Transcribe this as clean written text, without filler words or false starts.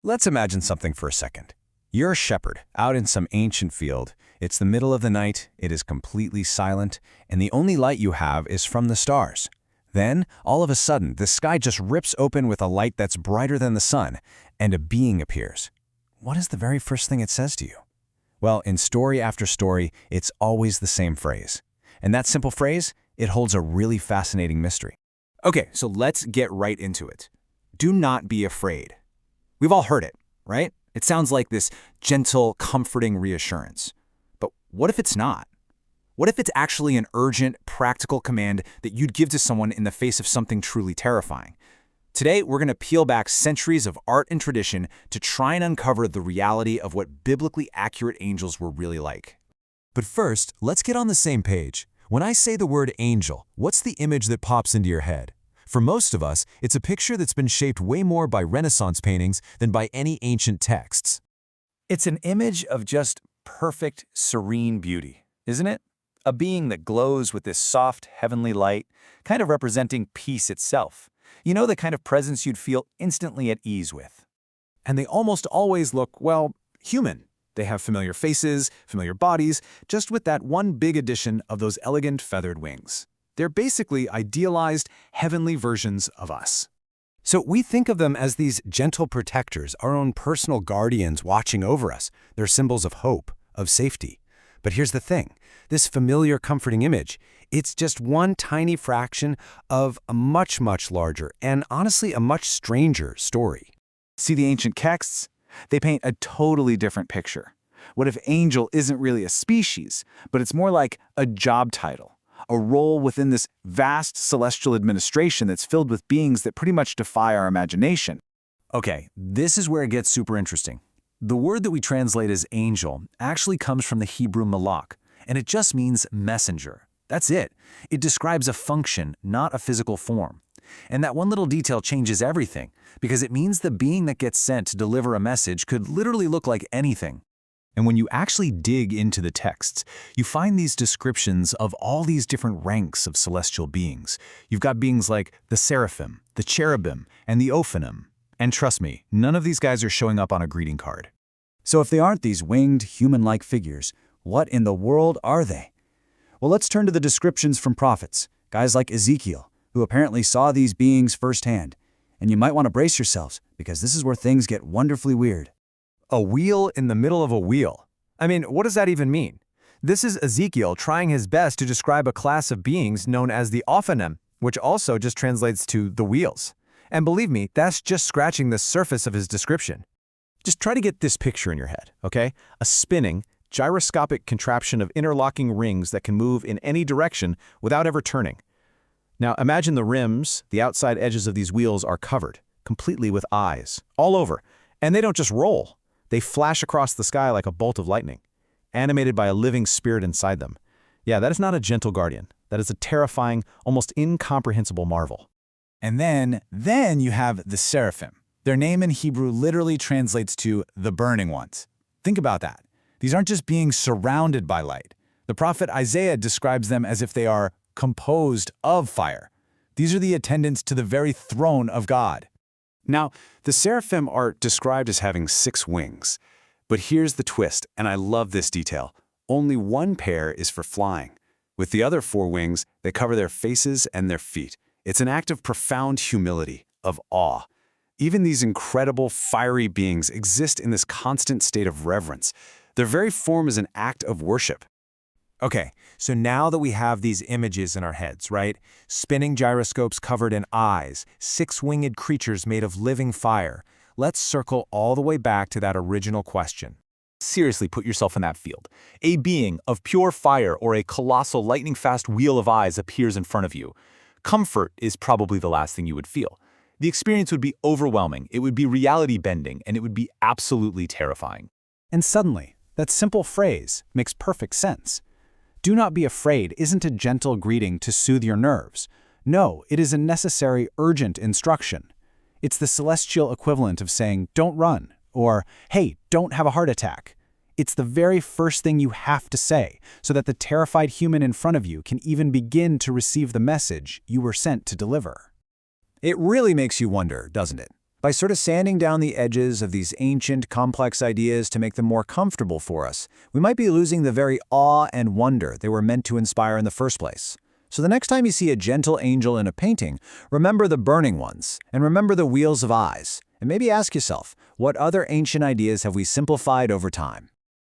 Let's imagine something for a second. You're a shepherd out in some ancient field. It's the middle of the night, it is completely silent, and the only light you have is from the stars. Then, all of a sudden, the sky just rips open with a light that's brighter than the sun, and a being appears. What is the very first thing it says to you? Well, in story after story, it's always the same phrase. And that simple phrase, it holds a really fascinating mystery. Okay, so let's get right into it. Do not be afraid. We've all heard it, right? It sounds like this gentle, comforting reassurance. But what if it's not? What if it's actually an urgent, practical command that you'd give to someone in the face of something truly terrifying? Today, we're going to peel back centuries of art and tradition to try and uncover the reality of what biblically accurate angels were really like. But first, let's get on the same page. When I say the word angel, what's the image that pops into your head? For most of us, it's a picture that's been shaped way more by Renaissance paintings than by any ancient texts. It's an image of just perfect, serene beauty, isn't it? A being that glows with this soft, heavenly light, kind of representing peace itself. You know, the kind of presence you'd feel instantly at ease with. And they almost always look, well, human. They have familiar faces, familiar bodies, just with that one big addition of those elegant feathered wings. They're basically idealized, heavenly versions of us. So we think of them as these gentle protectors, our own personal guardians watching over us. They're symbols of hope, of safety. But here's the thing. This familiar, comforting image, it's just one tiny fraction of a much, much larger and honestly a much stranger story. See the ancient texts? They paint a totally different picture. What if angel isn't really a species, but it's more like a job title, a role within this vast celestial administration that's filled with beings that pretty much defy our imagination? Okay, this is where it gets super interesting. The word that we translate as angel actually comes from the Hebrew malak, and it just means messenger. That's it. It describes a function, not a physical form. And that one little detail changes everything, because it means the being that gets sent to deliver a message could literally look like anything. And when you actually dig into the texts, you find these descriptions of all these different ranks of celestial beings. You've got beings like the seraphim, the cherubim, and the ophanim. And trust me, none of these guys are showing up on a greeting card. So if they aren't these winged, human-like figures, what in the world are they? Well, let's turn to the descriptions from prophets, guys like Ezekiel, who apparently saw these beings firsthand. And you might want to brace yourselves, because this is where things get wonderfully weird. A wheel in the middle of a wheel. I mean, what does that even mean? This is Ezekiel trying his best to describe a class of beings known as the ophanim, which also just translates to the wheels. And believe me, that's just scratching the surface of his description. Just try to get this picture in your head, okay? A spinning, gyroscopic contraption of interlocking rings that can move in any direction without ever turning. Now imagine the rims, the outside edges of these wheels are covered, completely with eyes, all over. And they don't just roll. They flash across the sky like a bolt of lightning, animated by a living spirit inside them. Yeah, that is not a gentle guardian. That is a terrifying, almost incomprehensible marvel. And then you have the seraphim. Their name in Hebrew literally translates to the burning ones. Think about that. These aren't just beings surrounded by light. The prophet Isaiah describes them as if they are composed of fire. These are the attendants to the very throne of God. Now, the seraphim are described as having 6 wings. But here's the twist, and I love this detail. Only one pair is for flying. With the other 4 wings, they cover their faces and their feet. It's an act of profound humility, of awe. Even these incredible, fiery beings exist in this constant state of reverence. Their very form is an act of worship. Okay, so now that we have these images in our heads, right? Spinning gyroscopes covered in eyes, 6-winged creatures made of living fire. Let's circle all the way back to that original question. Seriously, put yourself in that field. A being of pure fire or a colossal lightning-fast wheel of eyes appears in front of you. Comfort is probably the last thing you would feel. The experience would be overwhelming, it would be reality-bending, and it would be absolutely terrifying. And suddenly, that simple phrase makes perfect sense. Do not be afraid isn't a gentle greeting to soothe your nerves. No, it is a necessary, urgent instruction. It's the celestial equivalent of saying, don't run, or, hey, don't have a heart attack. It's the very first thing you have to say, so that the terrified human in front of you can even begin to receive the message you were sent to deliver. It really makes you wonder, doesn't it? By sort of sanding down the edges of these ancient, complex ideas to make them more comfortable for us, we might be losing the very awe and wonder they were meant to inspire in the first place. So the next time you see a gentle angel in a painting, remember the burning ones, and remember the wheels of eyes, and maybe ask yourself, what other ancient ideas have we simplified over time?